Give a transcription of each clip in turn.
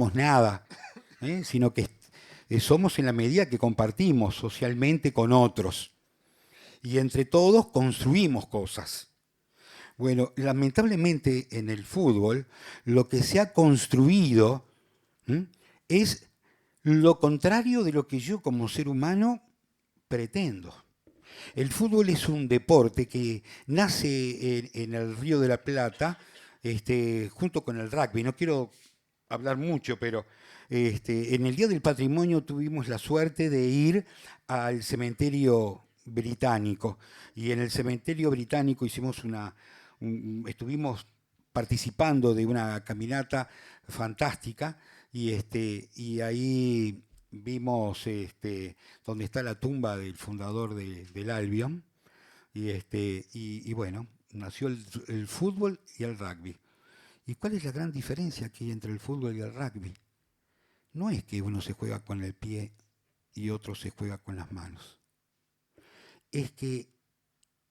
somos nada, sino que somos en la medida que compartimos socialmente con otros. Y entre todos construimos cosas. Bueno, lamentablemente en el fútbol lo que se ha construido es lo contrario de lo que yo como ser humano pretendo. El fútbol es un deporte que nace en el Río de la Plata, junto con el rugby. No quiero hablar mucho, pero en el Día del Patrimonio tuvimos la suerte de ir al cementerio británico. Y en el cementerio británico estuvimos participando de una caminata fantástica y ahí vimos donde está la tumba del fundador del Albion y bueno, nació el fútbol y el rugby. ¿Y cuál es la gran diferencia que hay entre el fútbol y el rugby? No es que uno se juega con el pie y otro se juega con las manos. Es que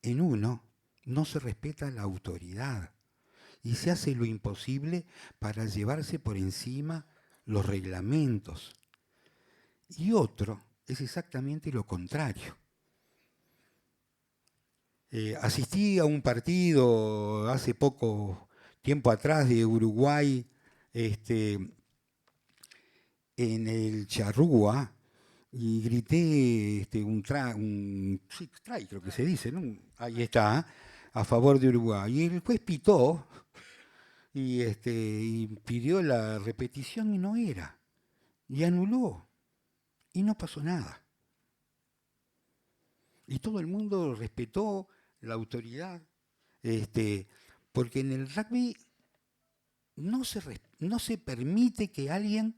en uno no se respeta la autoridad y se hace lo imposible para llevarse por encima los reglamentos. Y otro es exactamente lo contrario. Asistí a un partido hace poco tiempo atrás de Uruguay en el Charrúa y grité sí, try creo que se dice, ¿no? Ahí está, a favor de Uruguay. Y el juez pitó y pidió la repetición y no era. Y anuló. Y no pasó nada. Y todo el mundo respetó la autoridad, porque en el rugby no se permite que alguien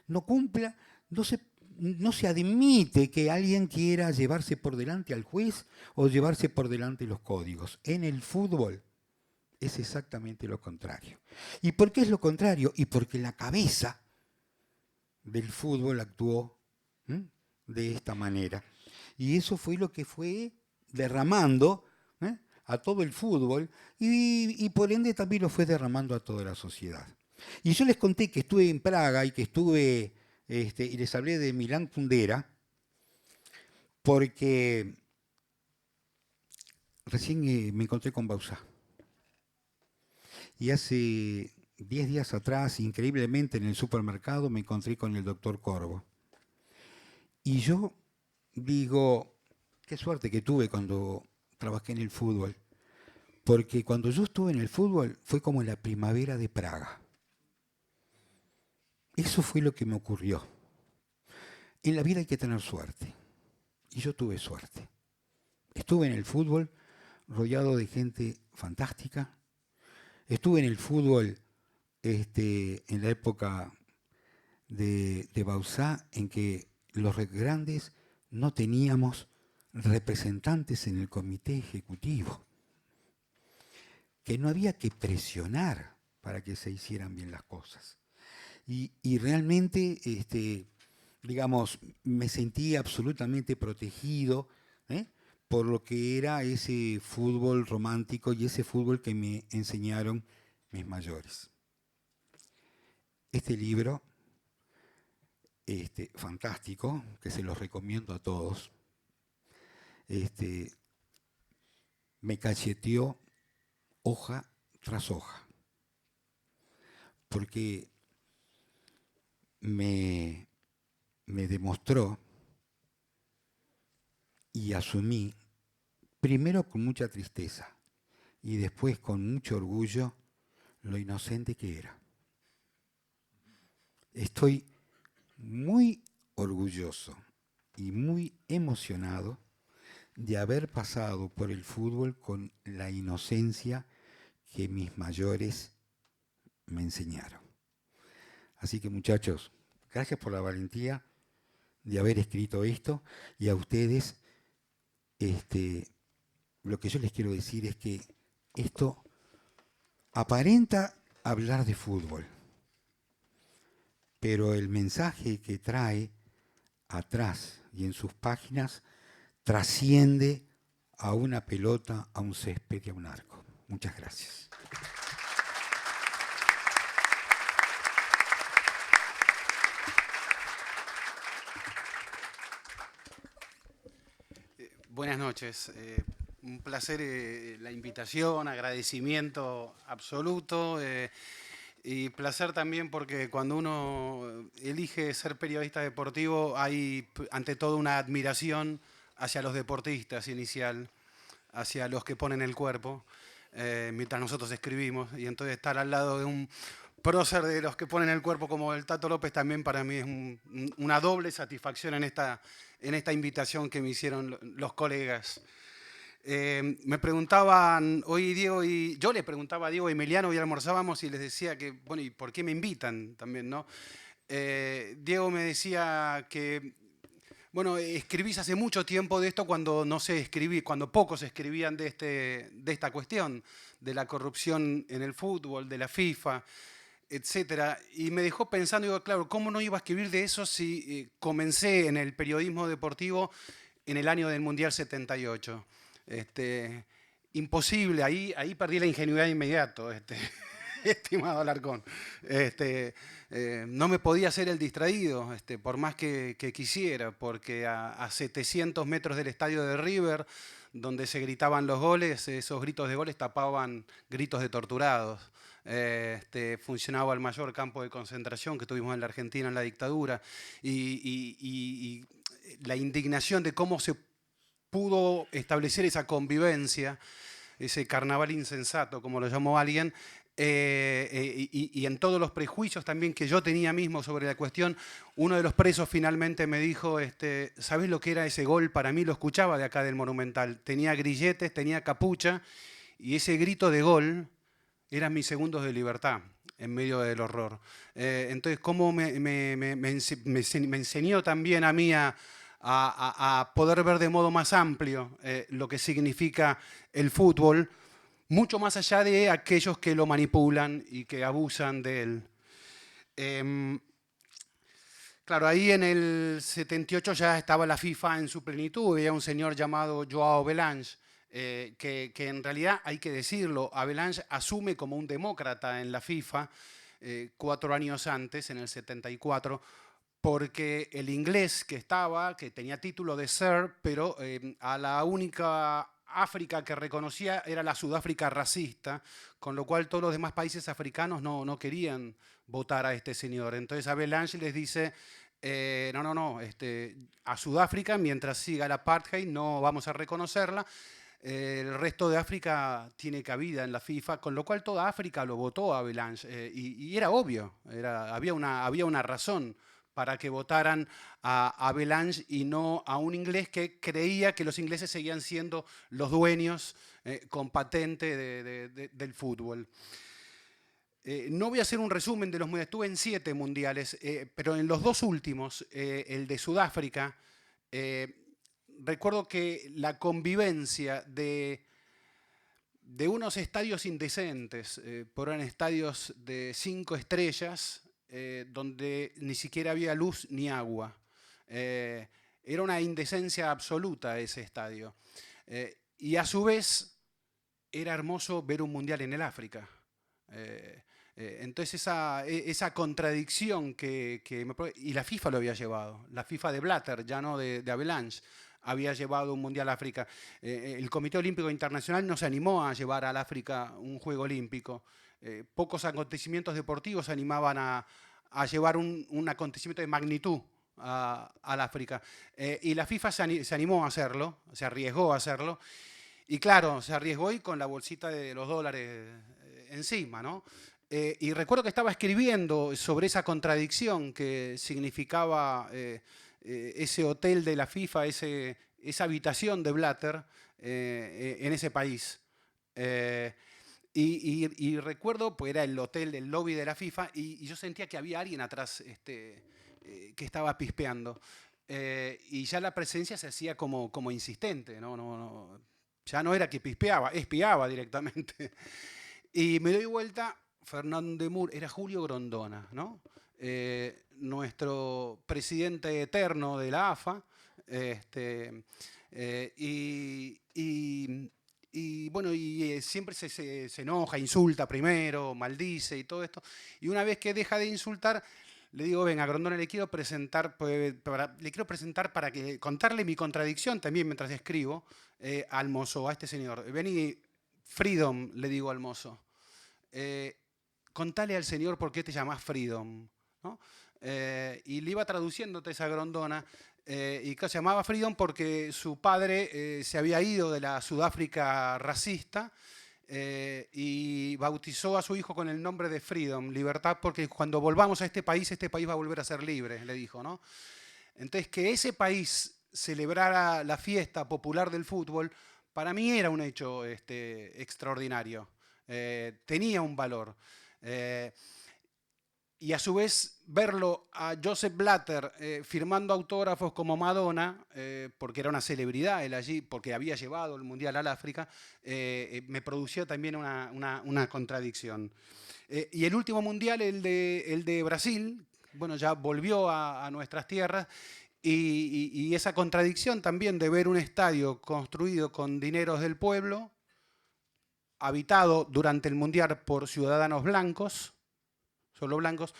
no cumpla, no se admite que alguien quiera llevarse por delante al juez o llevarse por delante los códigos. En el fútbol es exactamente lo contrario. ¿Y por qué es lo contrario? Y porque la cabeza del fútbol actuó de esta manera. Y eso fue lo que fue derramando a todo el fútbol y por ende también lo fue derramando a toda la sociedad. Y yo les conté que estuve en Praga y que estuve, y les hablé de Milán Kundera, porque recién me encontré con Bauzá. Y hace 10 días atrás, increíblemente en el supermercado, me encontré con el doctor Corvo. Y yo digo, qué suerte que tuve cuando trabajé en el fútbol, porque cuando yo estuve en el fútbol fue como la primavera de Praga. Eso fue lo que me ocurrió. En la vida hay que tener suerte, y yo tuve suerte. Estuve en el fútbol rodeado de gente fantástica, estuve en el fútbol en la época de Bauzá, en que los grandes no teníamos representantes en el comité ejecutivo, que no había que presionar para que se hicieran bien las cosas. Y realmente, digamos, me sentí absolutamente protegido por lo que era ese fútbol romántico y ese fútbol que me enseñaron mis mayores. Este libro, fantástico, que se los recomiendo a todos, me cacheteó hoja tras hoja, porque me demostró y asumí, primero con mucha tristeza y después con mucho orgullo, lo inocente que era. Estoy muy orgulloso y muy emocionado de haber pasado por el fútbol con la inocencia que mis mayores me enseñaron. Así que muchachos, gracias por la valentía de haber escrito esto y a ustedes lo que yo les quiero decir es que esto aparenta hablar de fútbol, pero el mensaje que trae atrás y en sus páginas trasciende a una pelota, a un césped y a un arco. Muchas gracias. Buenas noches. Un placer la invitación, agradecimiento absoluto y placer también porque cuando uno elige ser periodista deportivo hay ante todo una admiración hacia los deportistas inicial, hacia los que ponen el cuerpo, mientras nosotros escribimos y entonces estar al lado de un prócer de los que ponen el cuerpo como el Tato López también para mí es una doble satisfacción en esta invitación que me hicieron los colegas. Me preguntaban hoy Diego y yo le preguntaba a Diego y Emiliano, hoy almorzábamos y les decía que, bueno, ¿y por qué me invitan también, no? Diego me decía que, bueno, escribís hace mucho tiempo de esto cuando no se escribí, cuando pocos escribían de esta cuestión, de la corrupción en el fútbol, de la FIFA, etcétera. Y me dejó pensando, digo, claro, ¿cómo no iba a escribir de eso si comencé en el periodismo deportivo en el año del Mundial 78? Este, imposible, ahí perdí la ingenuidad inmediato, estimado Alarcón. No me podía hacer el distraído, por más que quisiera, porque a 700 metros del estadio de River, donde se gritaban los goles, esos gritos de goles tapaban gritos de torturados. Funcionaba el mayor campo de concentración que tuvimos en la Argentina en la dictadura y la indignación de cómo se pudo establecer esa convivencia, ese carnaval insensato, como lo llamó alguien, y en todos los prejuicios también que yo tenía mismo sobre la cuestión, uno de los presos finalmente me dijo, ¿sabés lo que era ese gol? Para mí lo escuchaba de acá del Monumental. Tenía grilletes, tenía capucha, y ese grito de gol eran mis segundos de libertad en medio del horror. Entonces, ¿cómo me enseñó también a mí a poder ver de modo más amplio lo que significa el fútbol, mucho más allá de aquellos que lo manipulan y que abusan de él? Em, Claro, ahí en el 78 ya estaba la FIFA en su plenitud, había un señor llamado Joao Belange, que en realidad hay que decirlo, Belange asume como un demócrata en la FIFA 4 años antes, en el 74, porque el inglés que estaba, que tenía título de Sir, pero a la única África que reconocía era la Sudáfrica racista, con lo cual todos los demás países africanos no querían votar a este señor. Entonces Belange les dice, no, a Sudáfrica, mientras siga el apartheid, no vamos a reconocerla. El resto de África tiene cabida en la FIFA, con lo cual toda África lo votó a Belange. Y era obvio, había una razón para que votaran a Belange y no a un inglés que creía que los ingleses seguían siendo los dueños con patente del fútbol. No voy a hacer un resumen de los mundiales, estuve en 7 mundiales, pero en los 2 últimos, el de Sudáfrica, recuerdo que la convivencia de unos estadios indecentes, eran estadios de 5 estrellas, donde ni siquiera había luz ni agua. Era una indecencia absoluta ese estadio. Y a su vez era hermoso ver un mundial en el África. Entonces esa contradicción y la FIFA lo había llevado, la FIFA de Blatter, ya no de Avalanche, había llevado un Mundial a África. El Comité Olímpico Internacional no se animó a llevar al África un Juego Olímpico. Pocos acontecimientos deportivos se animaban a llevar un acontecimiento de magnitud al África. Y la FIFA se animó a hacerlo, se arriesgó a hacerlo. Y claro, se arriesgó y con la bolsita de los dólares encima, ¿no? Y recuerdo que estaba escribiendo sobre esa contradicción que significaba ese hotel de la FIFA, esa habitación de Blatter en ese país. Y recuerdo, pues era el hotel del lobby de la FIFA, y yo sentía que había alguien atrás que estaba pispeando. Y ya la presencia se hacía como insistente, ya no era que pispeaba, espiaba directamente. Y me doy vuelta, Fernando de Mur, era Julio Grondona, ¿no? Nuestro presidente eterno de la AFA, y bueno, siempre se enoja, insulta primero, maldice y todo esto. Y una vez que deja de insultar, le digo, venga, Grondona, le quiero presentar para que contarle mi contradicción también mientras escribo al mozo, a este señor. Vení, Freedom, le digo al mozo. Contale al señor por qué te llamás Freedom, ¿no? Y le iba traduciéndote esa Grondona. Y se llamaba Freedom porque su padre se había ido de la Sudáfrica racista y bautizó a su hijo con el nombre de Freedom, libertad, porque cuando volvamos a este país va a volver a ser libre, le dijo, ¿no? Entonces, que ese país celebrara la fiesta popular del fútbol, para mí era un hecho extraordinario. Tenía un valor. Y a su vez verlo a Joseph Blatter firmando autógrafos como Madonna, porque era una celebridad él allí, porque había llevado el Mundial al África, me produció también una contradicción. Y el último Mundial, el de Brasil, bueno, ya volvió a nuestras tierras, y esa contradicción también de ver un estadio construido con dineros del pueblo, habitado durante el Mundial por ciudadanos blancos, solo blancos,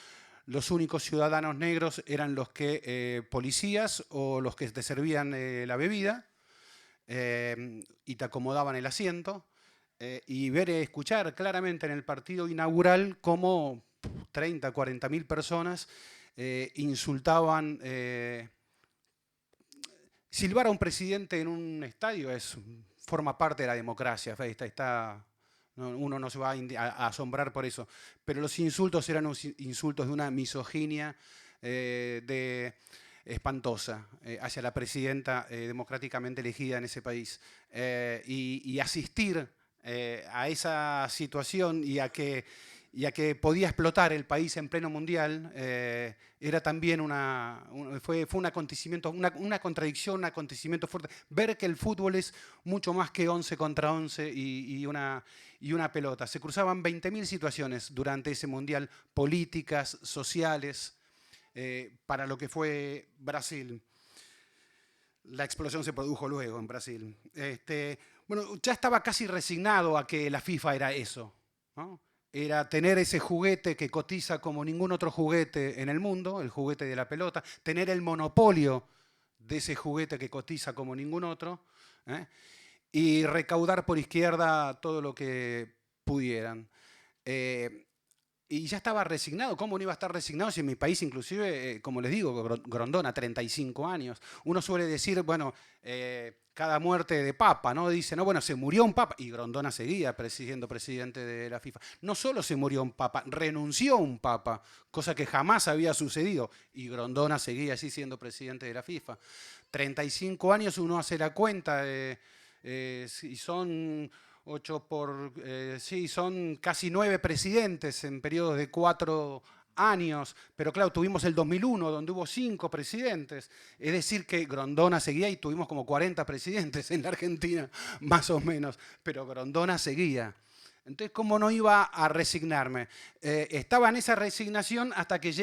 los únicos ciudadanos negros eran los que policías o los que te servían la bebida y te acomodaban el asiento, y escuchar claramente en el partido inaugural cómo 30, 40 mil personas insultaban. Silbar a un presidente en un estadio forma parte de la democracia, uno no se va a asombrar por eso, pero los insultos eran insultos de una misoginia espantosa hacia la presidenta democráticamente elegida en ese país. Y asistir a esa situación y a que podía explotar el país en pleno mundial, era también fue un acontecimiento, una contradicción, un acontecimiento fuerte. Ver que el fútbol es mucho más que 11 contra 11 y una pelota. Se cruzaban 20.000 situaciones durante ese mundial, políticas, sociales, para lo que fue Brasil. La explosión se produjo luego en Brasil. Bueno, ya estaba casi resignado a que la FIFA era eso, ¿no? Era tener ese juguete que cotiza como ningún otro juguete en el mundo, el juguete de la pelota, tener el monopolio de ese juguete que cotiza como ningún otro, y recaudar por izquierda todo lo que pudieran. Y ya estaba resignado. ¿Cómo no iba a estar resignado si en mi país, inclusive, como les digo, Grondona, 35 años? Uno suele decir, bueno, cada muerte de papa, ¿no? Dice, no, bueno, se murió un papa. Y Grondona seguía siendo presidente de la FIFA. No solo se murió un papa, renunció un papa, cosa que jamás había sucedido. Y Grondona seguía así siendo presidente de la FIFA. 35 años, uno hace la cuenta, y son... son casi 9 presidentes en periodos de 4 años, pero claro, tuvimos el 2001 donde hubo 5 presidentes, es decir que Grondona seguía y tuvimos como 40 presidentes en la Argentina, más o menos, pero Grondona seguía. Entonces, ¿cómo no iba a resignarme? Estaba en esa resignación hasta que llegué